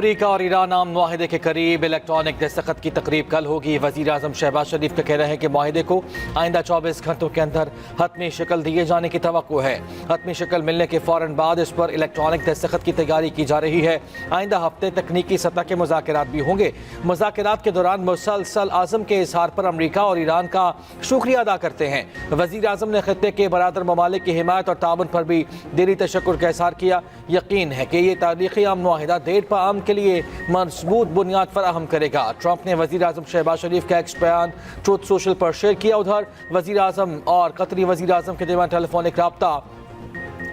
अमरीका और ईरान आम मुआहिदे के करीब इलेक्ट्रॉनिक दस्तखत की तकरीब कल होगी। वज़ीर आज़म शहबाज शरीफ का कहना है कि मुआहिदे को आइंदा 24 घंटों के अंदर हतमी शक्ल दिए जाने की तवक्को है। हतमी शक्ल मिलने के फ़ौरन बाद इस पर इलेक्ट्रॉनिक दस्तखत की तैयारी की जा रही है। आइंदा हफ्ते तकनीकी सतह के मुज़ाकरात भी होंगे। मुज़ाकरात के दौरान मुसलसल आज़म के इज़हार पर अमरीका और ईरान का शुक्रिया अदा करते हैं। वज़ीर आज़म ने खित्ते के बरादर ममालिक की हिमायत और ताउन पर भी दिली तशक्कुर का इज़हार किया। यकीन है कि ये तारीख़ी अमन मुआहिदा देर पा अमन के लिए मजबूत बुनियाद फराहम करेगा। ट्रंप ने वज़ीर आज़म शहबाज शरीफ का एक बयान ट्रूथ सोशल पर शेयर किया। उधर वज़ीर आज़म और कतरी वज़ीर आज़म के दरमियान टेलीफोनिक रब्ता।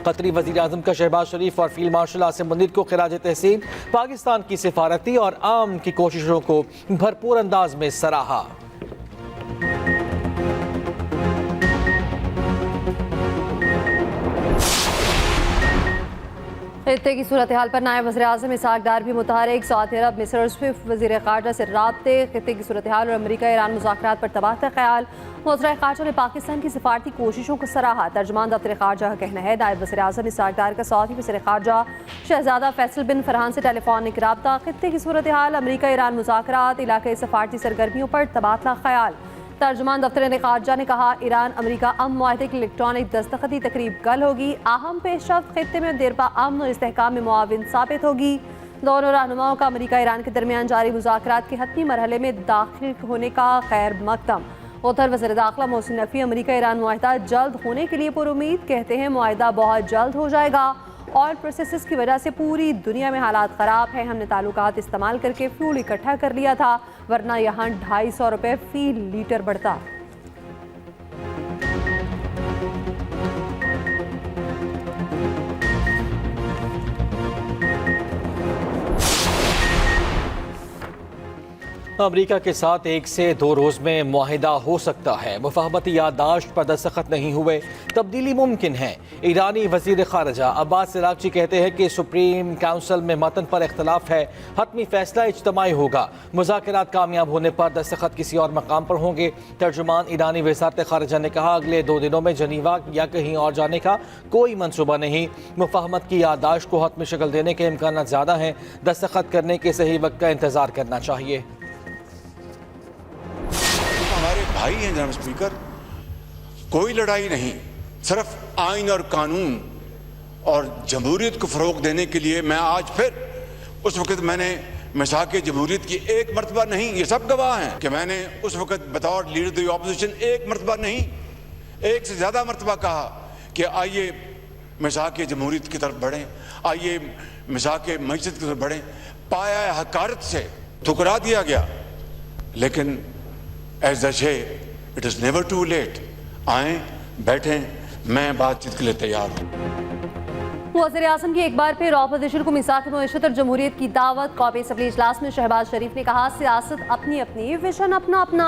कतरी वज़ीर आज़म का शहबाज शरीफ और फील्ड मार्शल आसिम मुनीर को खिराज तहसीन पाकिस्तान की सिफारती और आम की कोशिशों को भरपूर अंदाज में सराहा। खित्ते की सूरत हाल पर नायब वज़ीर आज़म इसहाक डार भी मुतहरिक। सऊदी अरब मिस्र स्विफ्ट वज़ीर ख़ारजा से राब्ते। खित्ते की सूरत हाल और अमरीका ईरान मुज़ाकरात पर तबादला ख्याल। वज़ीर ख़ारजा ने पाकिस्तान की सिफारती कोशिशों को सराहा। तर्जुमान दफ्तर ख़ारजा का कहना है नायब वज़ीर आज़म इसहाक डार का सऊदी वज़ीर ख़ारजा शहज़ादा फैसल बिन फरहान से टेलीफोनिक रब्ता। खित्ते की सूरत हाल, अमरीका ईरान मुज़ाकरात, इलाक़ाई सिफारती सरगर्मियों पर तबादला ख्याल। तर्जुमान दफ्तर ख़ारजा ने कहा ईरान अमरीका अमन मुआहिदे की इलेक्ट्रॉनिक दस्तखती तकरीब कल होगी। अहम पेशरफ्त खित्ते में देरपा अमन और इस्तेहकाम में मुआविन साबित होगी। दोनों रहनुमाओं का अमरीका ईरान के दरमियान जारी मुज़ाकरात के हतमी मरहले में दाखिल होने का खैर मकदम। उधर वज़ीर दाखिला मोहसिन नकवी अमरीका ईरान मुआहिदा जल्द होने के लिए पुरुमीद। कहते हैं मुआहिदा बहुत जल्द हो जाएगा। ऑयल प्रोसेसेस की वजह से पूरी दुनिया में हालात ख़राब हैं। हमने ताल्लुकात इस्तेमाल करके फ्यूल इकट्ठा कर लिया था, वरना यहाँ 250 रुपये फी लीटर बढ़ता। अमरीका के साथ 1 से 2 रोज़ में मुआहिदा हो सकता है। मुफाहमती याददाश्त पर दस्तखत नहीं हुए, तब्दीली मुमकिन है। ईरानी वज़ीर ख़ारजा अब्बास इराक़ची कहते हैं कि सुप्रीम काउंसिल में मतन पर इख्तलाफ है, हतमी फैसला इज्तमाई होगा। मुज़ाकरात कामयाब होने पर दस्तखत किसी और मकाम पर होंगे। तर्जुमान ईरानी वज़ारत ख़ारजा ने कहा अगले 2 दिनों में जनीवा या कहीं और जाने का कोई मनसूबा नहीं। मुफाहमत की याददाश्त को हतमी शक्ल देने के इम्कान ज़्यादा हैं। दस्तखत करने के सही वक्त का इंतज़ार करना चाहिए। हमारे भाई हैं जनाब स्पीकर, कोई लड़ाई नहीं, सिर्फ आइन और कानून और जमहूरियत को फ़रोग देने के लिए मैं आज फिर उस वक़्त मैंने मिसाक जमहूरियत की एक मरतबा नहीं, ये सब गवाह हैं कि मैंने उस वक़्त बतौर लीडर द अपोजिशन एक मरतबा नहीं, एक से ज़्यादा मरतबा कहा कि आइए मिसाक जमहूरियत की तरफ बढ़ें, आइए मिसाक मईशत की तरफ बढ़ें। पाया हकारत से ठुकरा दिया गया, लेकिन as the say it is never too late. आए बैठें, मैं बातचीत के लिए तैयार हूँ। वज़ीर आज़म की एक बार फिर ऑपोजिशन को मिसाक मईशत और जमहूरियत की दावत। कौमी असम्बली इजलास में शहबाज शरीफ ने कहा सियासत अपनी अपनी, विजन अपना अपना,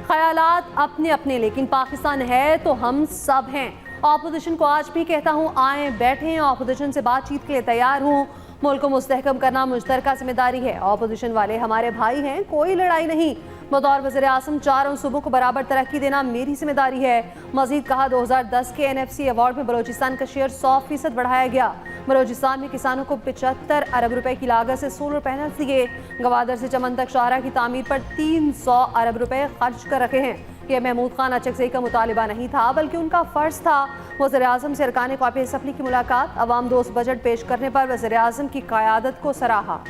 ख्यालात अपने अपने, लेकिन पाकिस्तान है तो हम सब हैं। ऑपोजिशन को आज भी कहता हूँ आए बैठें, ऑपोजिशन से बातचीत के लिए तैयार हूँ। मुल्क को मुस्तहकम करना मुश्तरका जिम्मेदारी है। ऑपोजिशन वाले हमारे भाई हैं, कोई लड़ाई नहीं। बतौर वज़ीर आज़म चारों सूबों को बराबर तरक्की देना मेरी जिम्मेदारी है। मजीद कहा 2010 के NFC अवार्ड में बलोचिस्तान का शेयर 100% बढ़ाया गया। बलोचिस्तान में किसानों को 75 अरब रुपए की लागत से सोलर पैनल दिए। गवादर से चमन तक शाहरा की तामीर पर 300 अरब रुपए खर्च कर रखे हैं। यह महमूद खान अचकज़ई का मुतालिबा नहीं था, बल्कि उनका फ़र्ज था। वज़ीर आज़म से अरकान कौमी असम्बली की मुलाकात। अवाम दोस्त बजट पेश करने पर वज़ीर आज़म की क़यादत को सराहा।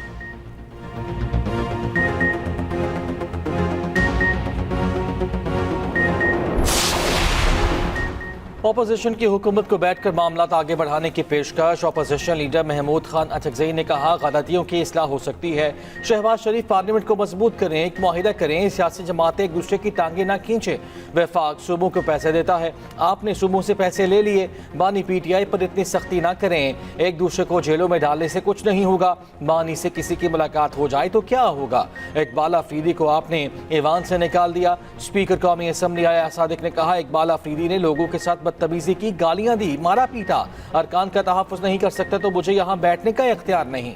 अपोजिशन की हुकूमत को बैठकर मामला आगे बढ़ाने की पेशकश। अपोजिशन लीडर महमूद खान अचकज़ई ने कहा गलतियों की इस्लाह हो सकती है। शहबाज शरीफ पार्लियामेंट को मजबूत करें, एक मुआहिदा करें, सियासी जमातें एक दूसरे की टांगें ना खींचें। वफाक सूबों को पैसे देता है, आपने सूबों से पैसे ले लिए। बानी PTI पर इतनी सख्ती ना करें, एक दूसरे को जेलों में डालने से कुछ नहीं होगा। बानी से किसी की मुलाकात हो जाए तो क्या होगा। इकबाल अफरीदी को आपने ईवान से निकाल दिया। स्पीकर कौमी असम्बली आया सादिक ने कहा इकबाल अफरीदी ने लोगों के साथ बदतमीजी की, गालियां दी, मारा पीटा। अरकान का तहफ़्फ़ुज़ नहीं कर सकता तो मुझे यहां बैठने का इख्तियार नहीं।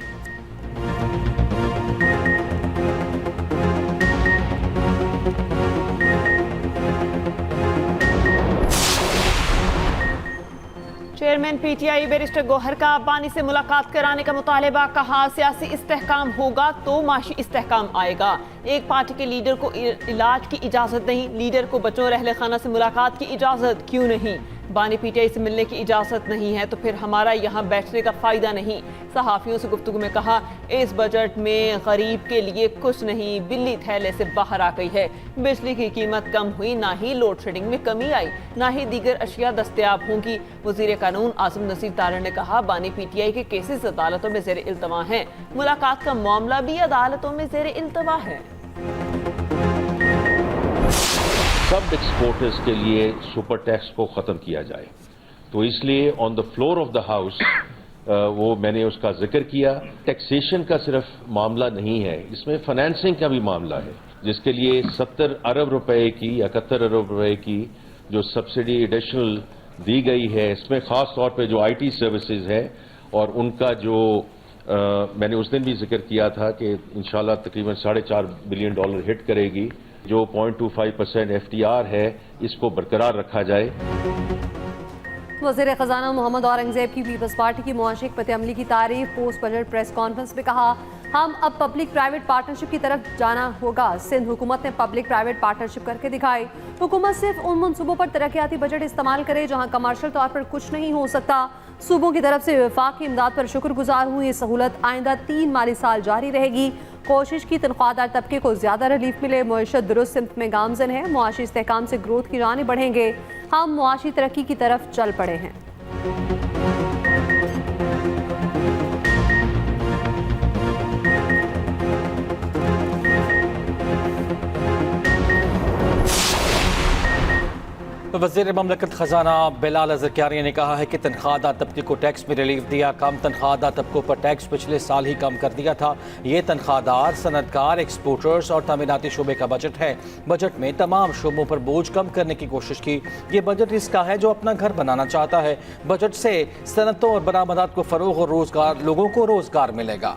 चेयरमैन पीटीआई बैरिस्टर गौहर का बानी से मुलाकात कराने का मुतालबा, कहा सियासी इस्तेहकाम होगा तो माशी इस्तेहकाम आएगा। एक पार्टी के लीडर को इलाज की इजाज़त नहीं, लीडर को बच्चों और अहले खाना से मुलाकात की इजाज़त क्यों नहीं? बानी पीटीआई से मिलने की इजाज़त नहीं है तो फिर हमारा यहाँ बैठने का फ़ायदा नहीं। सहाफ़ियों से गुफ्तगू में कहा, इस बजट में गरीब के लिए कुछ नहीं, बिल्ली थैले से बाहर आ गई है। बिजली की कीमत कम हुई, ना ही लोड शेडिंग में कमी आई, ना ही दीगर अशिया दस्तयाब होंगी। वज़ीर कानून आज़म नसीर तारड़ ने कहा, बानी पीटीआई के केसेस अदालतों में ज़ेर इल्तवा हैं, मुलाकात का मामला भी अदालतों में ज़ेर इल्तवा है। सब एक्सपोर्टर्स के लिए सुपर टैक्स को ख़त्म किया जाए, तो इसलिए on the floor of the house वो मैंने उसका जिक्र किया। टैक्सेशन का सिर्फ मामला नहीं है, इसमें फाइनेंसिंग का भी मामला है, जिसके लिए 70 अरब रुपए की 71 अरब रुपए की जो सब्सिडी एडिशनल दी गई है, इसमें ख़ास तौर पे जो आईटी सर्विसेज है और उनका जो मैंने उस दिन भी जिक्र किया था कि इंशाल्लाह तकरीबन $4.5 बिलियन हिट करेगी। जो 0.25% FTR है, इसको बरकरार रखा जाए। वज़ीर ख़ज़ाना मोहम्मद औरंगज़ेब की पीपल्स पार्टी की मुआशी हिकमत अमली की तारीफ। पोस्ट बजट प्रेस कॉन्फ्रेंस में कहा, हम अब पब्लिक प्राइवेट पार्टनरशिप की तरफ जाना होगा। सिंध हुकूमत ने पब्लिक प्राइवेट पार्टनरशिप करके दिखाई। हुकूमत सिर्फ उन मनसूबों पर तरक्याती बजट इस्तेमाल करे जहां कमर्शियल तौर पर कुछ नहीं हो सकता। सूबों की तरफ से वफाक की इमदाद पर शुक्रगुजार हूँ। ये सहूलत आइंदा 3 माली साल जारी रहेगी। कोशिश की तनख्वाहदार तबके को ज्यादा रिलीफ मिले। मुआशत दुरुस्त सिमत में गामजन है। मुआशी इस्तेहकाम से ग्रोथ की जानिब बढ़ेंगे। हम मुआशी तरक्की की तरफ चल पड़े हैं। वज़ीर ममलकत ख़जाना बिलाल ज़रकारिया ने कहा है कि तनख्वाहदार तबके को टैक्स में रिलीफ दिया। कम तनख्वाहदार तबकों पर टैक्स पिछले साल ही कम कर दिया था। ये तनख्वाहदार, सनतकार, एक्सपोर्टर्स और तामीराती शोबे का बजट है। बजट में तमाम शोबों पर बोझ कम करने की कोशिश की। ये बजट इसका है जो अपना घर बनाना चाहता है। बजट से सनतों और बरामदात को फ़रोग़ और रोज़गार, लोगों को रोज़गार मिलेगा।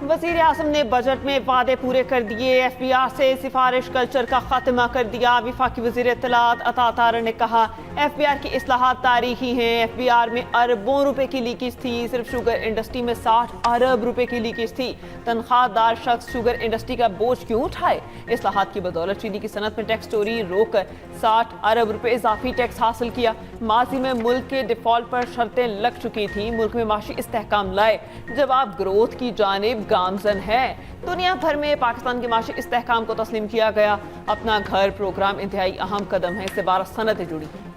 वज़ीर आज़म ने बजट में वादे पूरे कर दिए। FBR से सिफारिश कल्चर का खात्मा कर दिया। वफाकी वज़ीर इत्तलात अता तारड़ ने कहा, FBR की इस्लाहात तारीखी हैं। FBR में अरबों रुपए की लीकेज थी। सिर्फ शुगर इंडस्ट्री में 60 अरब रुपए की लीकेज थी। तनख्वाहदार शख्स शुगर इंडस्ट्री का बोझ क्यों उठाए? इस्लाहात की बदौलत चीनी की सनत में टैक्स चोरी रोककर 60 अरब रुपए इजाफी टैक्स हासिल किया। माजी में मुल्क के डिफॉल्ट पर शर्तें लग चुकी थी। मुल्क में माशी इस्तेहकाम लाए। जवाब ग्रोथ की जानिब गामजन है। दुनिया भर में पाकिस्तान के माशी इस्तेहकाम को तस्लीम किया गया। अपना घर प्रोग्राम इंतहाई अहम कदम है। इससे 12 सनतें जुड़ी हैं।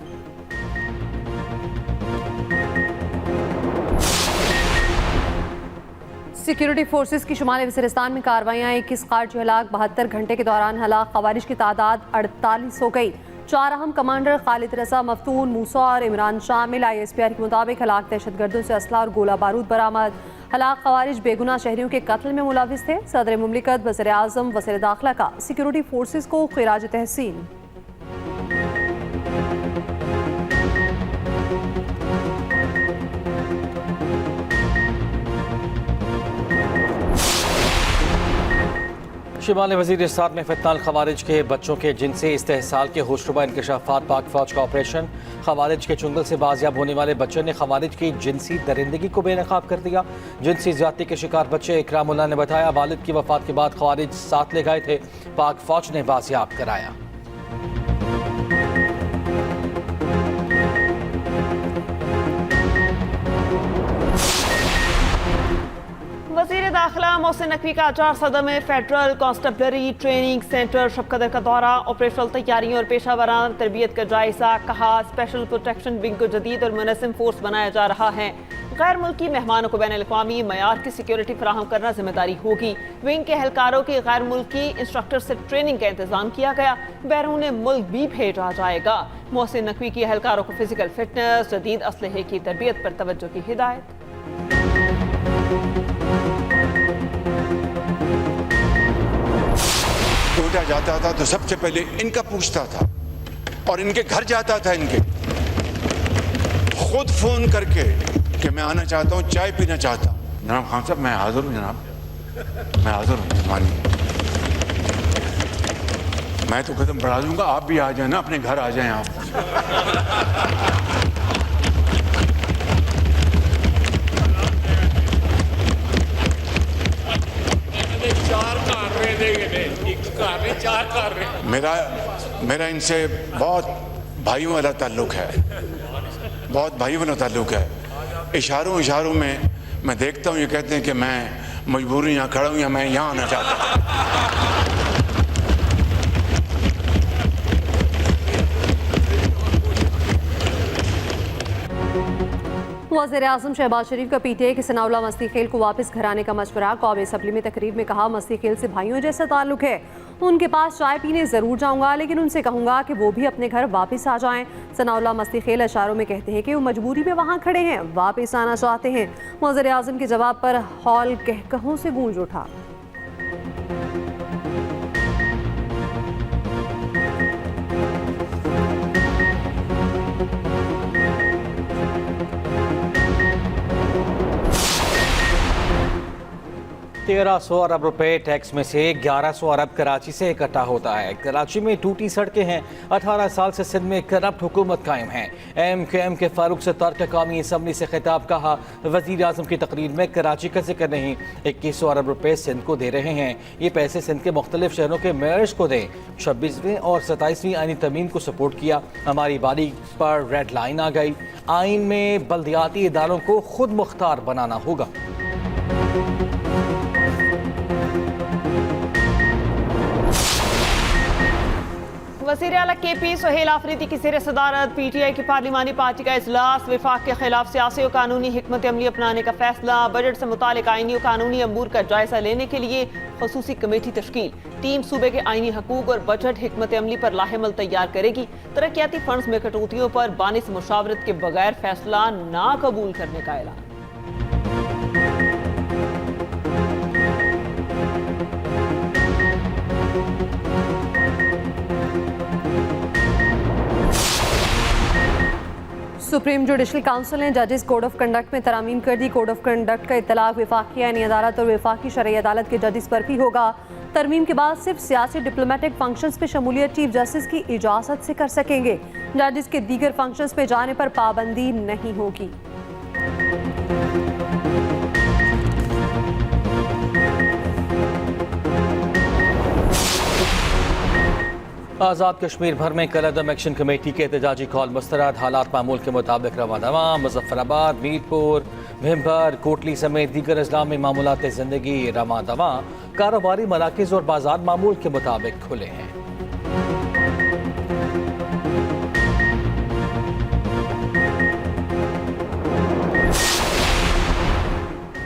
सिक्योरिटी फोर्सेस की शुमाली वज़ीरिस्तान में कार्रवाइयाँ। 21 कार जो हलाक, 72 घंटे के दौरान हलाक खवारिज की तादाद 48 हो गई। 4 अहम कमांडर खालिद रजा, मफ्तून, मूसा और इमरान शामिल। ISPR के मुताबिक हलाक दहशतगर्दों से असला और गोला बारूद बरामद। हलाक खवारिज बेगुनाह शहरियों के कत्ल में मुलविस थे। सदर मुमलिकत, वज़ीर आज़म, वज़ीर दाखिला का सिक्योरिटी फोर्सेस को खिराज तहसीन। शिमाली वज़ीरिस्तान में फितनाल खवारिज के बच्चों के जिनसी इस्तेहसाल के होशरुबा इंकशाफात। पाक फौज का ऑपरेशन। खवारिज के चुंगल से बाजियाब होने वाले बच्चे ने खवारिज की जिनसी दरिंदगी को बेनकाब कर दिया। जिनसी ज्यादती के शिकार बच्चे इकरामुल्लाह ने बताया, वालिद की वफात के बाद खवारिज साथ ले गए थे। पाक फौज ने बाजियाब कराया। वज़ीर दाखिला मोहसिन नकवी का 4 सदर में फेडरल कांस्टेबलरी ट्रेनिंग सेंटर शबकदर का दौरा। ऑपरेशनल तैयारियों और पेशा वराना तरबियत का जायजा। कहा, स्पेशल प्रोटेक्शन विंग को जदीद और मुनज़्ज़म फोर्स बनाया जा रहा है। गैर मुल्की मेहमानों को बैनुल-अक़वामी मयार की सिक्योरिटी फराहम करना जिम्मेदारी होगी। विंग के एहलकारों की गैर मुल्की इंस्ट्रक्टर से ट्रेनिंग का इंतजाम किया गया। बैरून मुल्क भी भेजा जाएगा। मोहसिन नकवी की एहलकारों को फिजिकल फिटनेस, जदीद असलहे की तरबियत पर तवज्जो की हिदायत। कोयटा जाता था तो सबसे पहले इनका पूछता था और इनके घर जाता था। इनके खुद फोन करके कि मैं आना चाहता हूँ, चाय पीना चाहता हूँ। जनाब खान साहब, मैं हाजिर हूँ। जनाब मैं हाजिर हूँ। मैं तो कदम बढ़ा दूंगा, आप भी आ जाए ना, अपने घर आ जाएं आप। मेरा इनसे बहुत भाइयों वाला ताल्लुक है, बहुत भाइयों वाला ताल्लुक है। इशारों में मैं देखता हूँ, ये कहते हैं कि मैं मजबूरी यहाँ खड़ा हूँ या मैं यहाँ आना चाहता हूँ। वज़ीर-ए-आज़म शहबाज शरीफ का पीटीआई के सनाउल्लाह मस्ती खेल को वापस घर आने का मशवरा। कौमी असम्बली में तकरीर में कहा, मस्ती खेल से भाइयों जैसा ताल्लुक है, उनके पास चाय पीने ज़रूर जाऊंगा, लेकिन उनसे कहूंगा कि वो भी अपने घर वापस आ जाएं। सनाउल्लाह मस्ती खेल इशारों में कहते हैं कि वो मजबूरी में वहाँ खड़े हैं, वापस आना चाहते हैं। वज़ीर-ए-आज़म के जवाब पर हॉल कहकहों से गूंज उठा। ₹1300 अरब टैक्स में से 1100 अरब कराची से इकट्ठा होता है। कराची में टूटी सड़कें हैं। 18 साल से सिंध में करप्ट हुकूमत कायम है। MQM के फारूक सत्तार का कौमी असम्बली से खिताब। कहा, वज़ीर आज़म की तकरीर में कराची का जिक्र नहीं। 2100 अरब रुपए सिंध को दे रहे हैं। ये पैसे सिंध के मुख्तलिफ शहरों के मेयर्स को दें। 26वीं और 27वीं आईनी तरमीम को सपोर्ट किया। हमारी बारी पर रेड लाइन आ गई। आइन में बल्दियाती इदारों को खुद मुख्तार बनाना होगा। वज़ीर आला KP सुहेल आफरीदी की ज़ेर सदारत PTI की पार्लिमानी पार्टी का इजलास। विफाक के खिलाफ सियासी और कानूनी हिकमत अमली अपनाने का फैसला। बजट से मुतालिक आईनी और कानूनी अमूर का जायजा लेने के लिए खसूसी कमेटी तश्कील। टीम सूबे के आईनी हकूक और बजट हिकमत अमली पर लाहेमल तैयार करेगी। तरक्याती फंड्स में कटौतियों पर बानिस मुशावरत के बगैर फैसला ना कबूल करने का ऐलान। सुप्रीम जुडिशल काउंसिल ने जजेस कोड ऑफ कंडक्ट में तरामीम कर दी। कोड ऑफ कंडक्ट का इत्तलाक वफाकी आईनी अदालत और वफाकी शरई अदालत के जजेस पर भी होगा। तरमीम के बाद सिर्फ सियासी डिप्लोमेटिक फंक्शंस पे शमूलियत चीफ जस्टिस की इजाज़त से कर सकेंगे। जजेस के दीगर फंक्शंस पे जाने पर पाबंदी नहीं होगी। आज़ाद कश्मीर भर में कलअदम एक्शन कमेटी के एहतजाजी कॉल मुस्तरद। हालात मामूल के मुताबिक रवा दवा, मुजफ्फराबाद, मीरपुर, भिम्बर, कोटली समेत दीगर अजला में मामूलात ज़िंदगी रवा दवा। कारोबारी मराकज़ और बाजार मामूल के मुताबिक खुले हैं।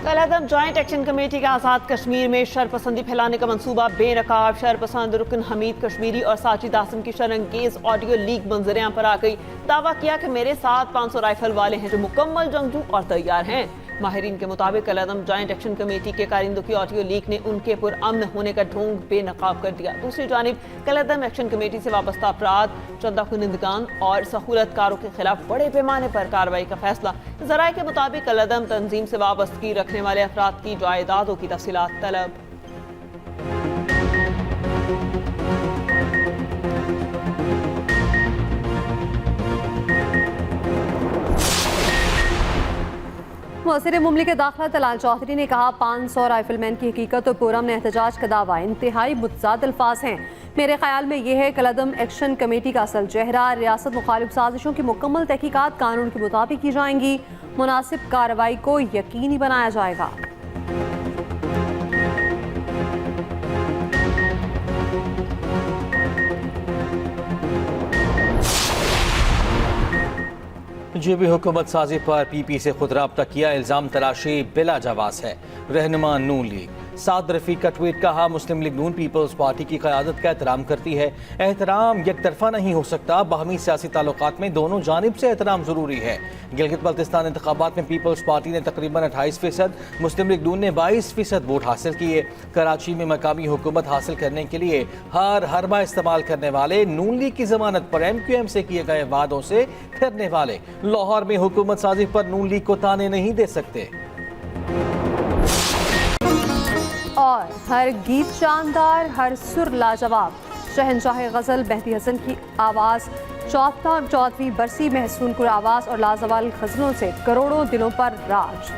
कलअदम जॉइंट एक्शन कमेटी का आज़ाद कश्मीर में शरपसंदी फैलाने का मंसूबा बेनकाब। शरपसंद रुकन हमीद कश्मीरी और साजिद आसिम की शरंगेज ऑडियो लीक मंजरेआम पर आ गई। दावा किया कि मेरे साथ 500 राइफल वाले हैं जो मुकम्मल जंगजू और तैयार हैं। माहिरीन के मुताबिक कलअदम जॉइंट एक्शन कमेटी के कारिंदों की ऑडियो लीक ने उनके पुरअमन होने का ढोंग बेनकाब कर दिया। दूसरी जानिब कलअदम एक्शन कमेटी से वाबस्ता अफराद, चंदा कुनिंदगान और सहूलतकारों के खिलाफ बड़े पैमाने पर कार्रवाई का फैसला। ज़राए के मुताबिक कलअदम तंजीम से वाबस्तगी रखने वाले अफराद की जायदादों की तफसीलात तलब। वज़ीर मुमलिकत दाखिला तलाल चौधरी ने कहा, 500 राइफलमैन की हकीकत और पुरअमन एहतजाज का दावा इंतहाई मुतज़ाद अल्फाज हैं। मेरे ख्याल में यह है कलअदम एक्शन कमेटी का असल चेहरा। रियासत मुखालिफ साजिशों की मुकम्मल तहकीकात कानून के मुताबिक की जाएंगी। मुनासिब कार्रवाई को यकीनी बनाया जाएगा। जेबी हुकूमत साजी पर PP से खुद राब्ता किया। इल्ज़ाम तराशी बिला जवाज़ है। रहनुमा नून लीग साद रफीक का ट्वीट। कहा, मुस्लिम लीग नून पीपल्स पार्टी की क़यादत का एहतराम करती है। एहतराम एक तरफा नहीं हो सकता। बाहमी सियासी ताल्लुकात में दोनों जानिब से एहतराम ज़रूरी है। गिलगित बल्तिस्तान इंतखाबात में पीपल्स पार्टी ने तकरीबन 28%, मुस्लिम लीग नून ने 22% वोट हासिल किए। कराची में मकामी हुकूमत हासिल करने के लिए हर हरबा इस्तेमाल करने वाले नून लीग की जमानत पर MQM से किए गए वादों से फिरने वाले लाहौर में हुकूमत साजी पर नून लीग को ताने नहीं दे सकते। और हर गीत शानदार, हर सुर लाजवाब। शहंशाह गज़ल मेहदी हसन की आवाज़, 14वीं बरसी महसून कुर आवाज़ और लाजवाल गज़लों से करोड़ों दिलों पर राज।